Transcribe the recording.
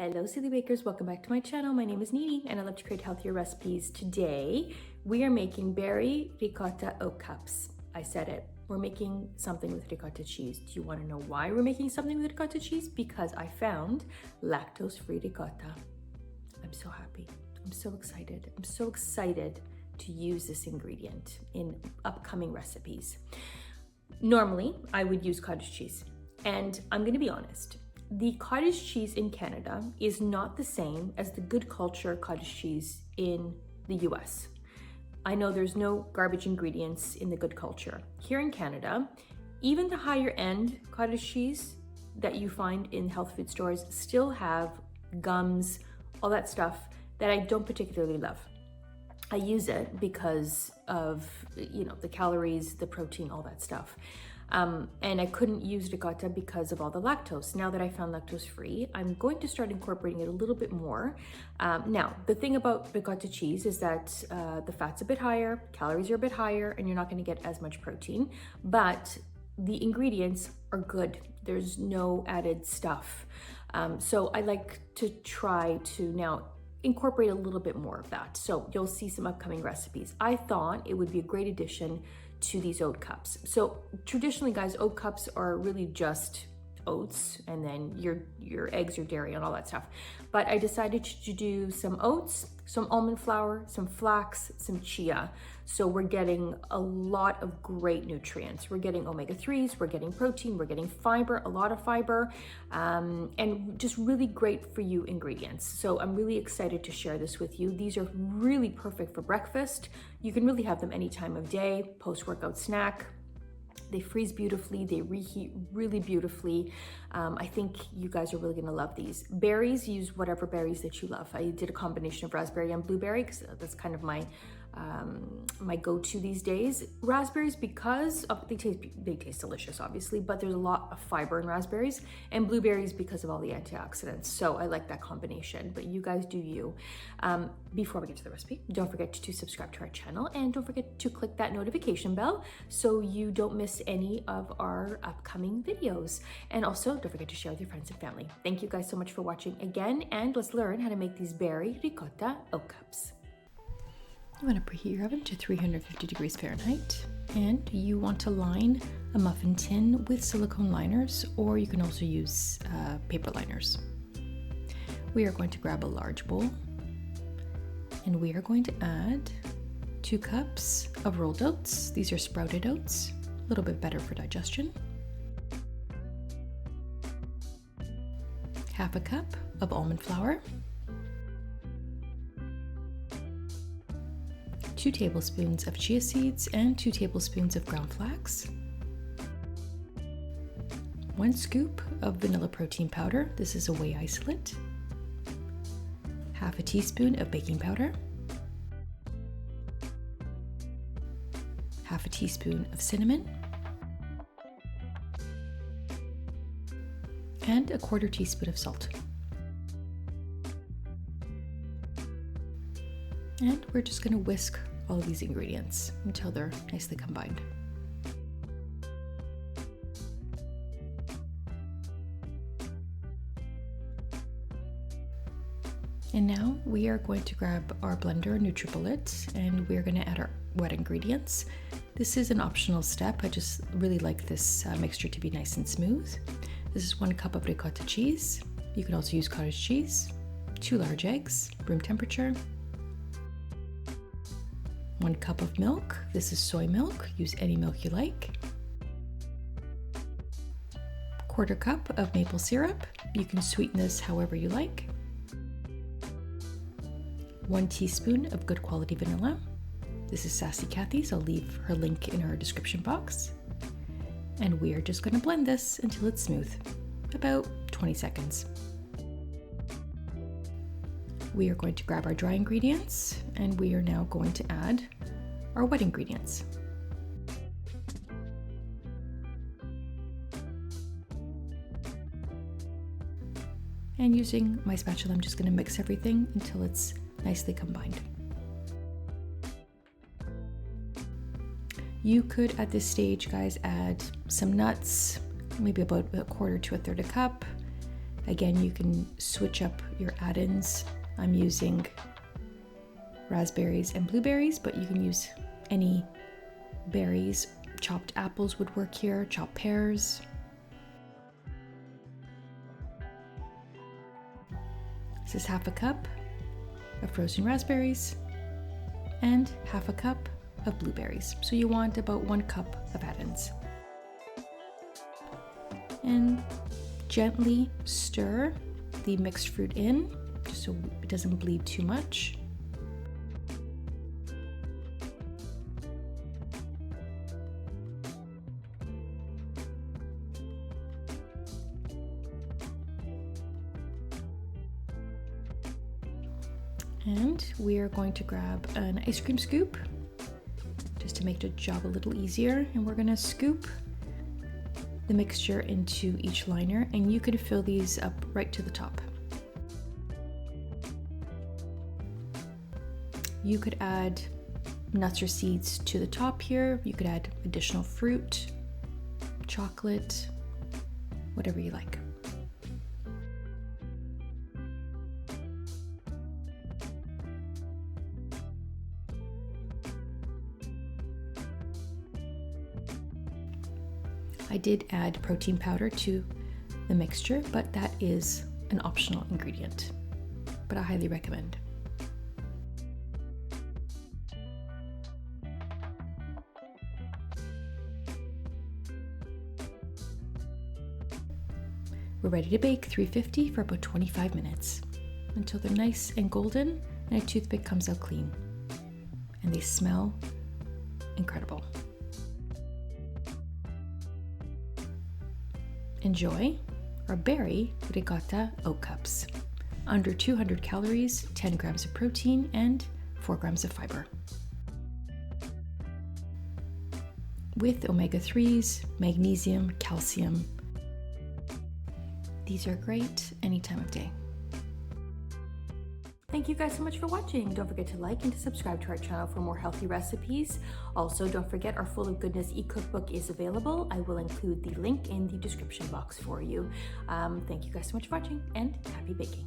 Hello silly bakers, welcome back to my channel. My name is Nini and I love to create healthier recipes. Today we are making Berry Ricotta Oat Cups. I said it, we're making something with ricotta cheese. Do you want to know why we're making something with ricotta cheese? Because I found lactose-free ricotta. I'm so happy, I'm so excited. I'm so excited to use this ingredient in upcoming recipes. Normally I would use cottage cheese, and I'm going to be honest. The cottage cheese in Canada is not the same as the Good Culture cottage cheese in the US. I know there's no garbage ingredients in the Good Culture. Here in Canada, even the higher end cottage cheese that you find in health food stores still have gums, all that stuff that I don't particularly love. I use it because of, the calories, the protein, all that stuff. And I couldn't use ricotta because of all the lactose. Now that I found lactose free, I'm going to start incorporating it a little bit more. Now, the thing about ricotta cheese is that the fat's a bit higher, calories are a bit higher, and you're not going to get as much protein, but the ingredients are good. There's no added stuff. So I like to try to now incorporate a little bit more of that. So you'll see some upcoming recipes. I thought it would be a great addition to these oat cups. So traditionally, guys, oat cups are really just oats and then your eggs, your dairy, and all that stuff. But I decided to do some oats, some almond flour, some flax, some chia. So we're getting a lot of great nutrients. We're getting omega-3s, we're getting protein, we're getting fiber, a lot of fiber, and just really great for you ingredients. So I'm really excited to share this with you. These are really perfect for breakfast. You can really have them any time of day, post-workout snack. They freeze beautifully, they reheat really beautifully. I think you guys are really gonna love these. Berries, use whatever berries that you love. I did a combination of raspberry and blueberry because that's kind of my go-to these days. Raspberries, because they taste delicious, obviously, but there's a lot of fiber in raspberries, and blueberries because of all the antioxidants. So I like that combination, but you guys do you. Before we get to the recipe, don't forget to subscribe to our channel, and don't forget to click that notification bell so you don't miss any of our upcoming videos. And also, don't forget to share with your friends and family. Thank you guys so much for watching again, and let's learn how to make these Berry Ricotta Oat Cups. You want to preheat your oven to 350 degrees Fahrenheit, and you want to line a muffin tin with silicone liners, or you can also use paper liners. We are going to grab a large bowl, and we are going to add 2 cups of rolled oats. These are sprouted oats, a little bit better for digestion. Half a cup of almond flour. 2 tablespoons of chia seeds and 2 tablespoons of ground flax. 1 scoop of vanilla protein powder. This is a whey isolate. Half a teaspoon of baking powder. Half a teaspoon of cinnamon. And a 1/4 teaspoon of salt. And we're just going to whisk all of these ingredients until they're nicely combined. And now we are going to grab our blender NutriBullet, and we're going to add our wet ingredients. This is an optional step. I just really like this mixture to be nice and smooth. This is 1 cup of ricotta cheese. You can also use cottage cheese, 2 large eggs, room temperature, 1 cup of milk. This is soy milk. Use any milk you like. 1/4 cup of maple syrup. You can sweeten this however you like. 1 teaspoon of good quality vanilla. This is Sassy Kathy's. I'll leave her link in her description box. And we are just going to blend this until it's smooth, about 20 seconds. We are going to grab our dry ingredients, and we are now going to add our wet ingredients. And using my spatula, I'm just going to mix everything until it's nicely combined. You could, at this stage, guys, add some nuts, maybe about 1/4 to 1/3 cup, Again, you can switch up your add-ins. I'm using raspberries and blueberries, but you can use any berries. Chopped apples would work here, chopped pears. This is half a cup of frozen raspberries and half a cup of blueberries. So you want about 1 cup of add-ins. And gently stir the mixed fruit in, just so it doesn't bleed too much. And we are going to grab an ice cream scoop just to make the job a little easier. And we're gonna scoop the mixture into each liner, and you could fill these up right to the top. You could add nuts or seeds to the top here. You could add additional fruit, chocolate, whatever you like. I did add protein powder to the mixture, but that is an optional ingredient, but I highly recommend. We're ready to bake 350 for about 25 minutes until they're nice and golden and a toothpick comes out clean. And they smell incredible. Enjoy our Berry Ricotta Oat Cups. Under 200 calories, 10 grams of protein, and 4 grams of fiber. With omega-3s, magnesium, calcium. These are great any time of day. Thank you guys so much for watching. Don't forget to like and to subscribe to our channel for more healthy recipes. Also, don't forget our Full of Goodness e-cookbook is available. I will include the link in the description box for you. Thank you guys so much for watching and happy baking.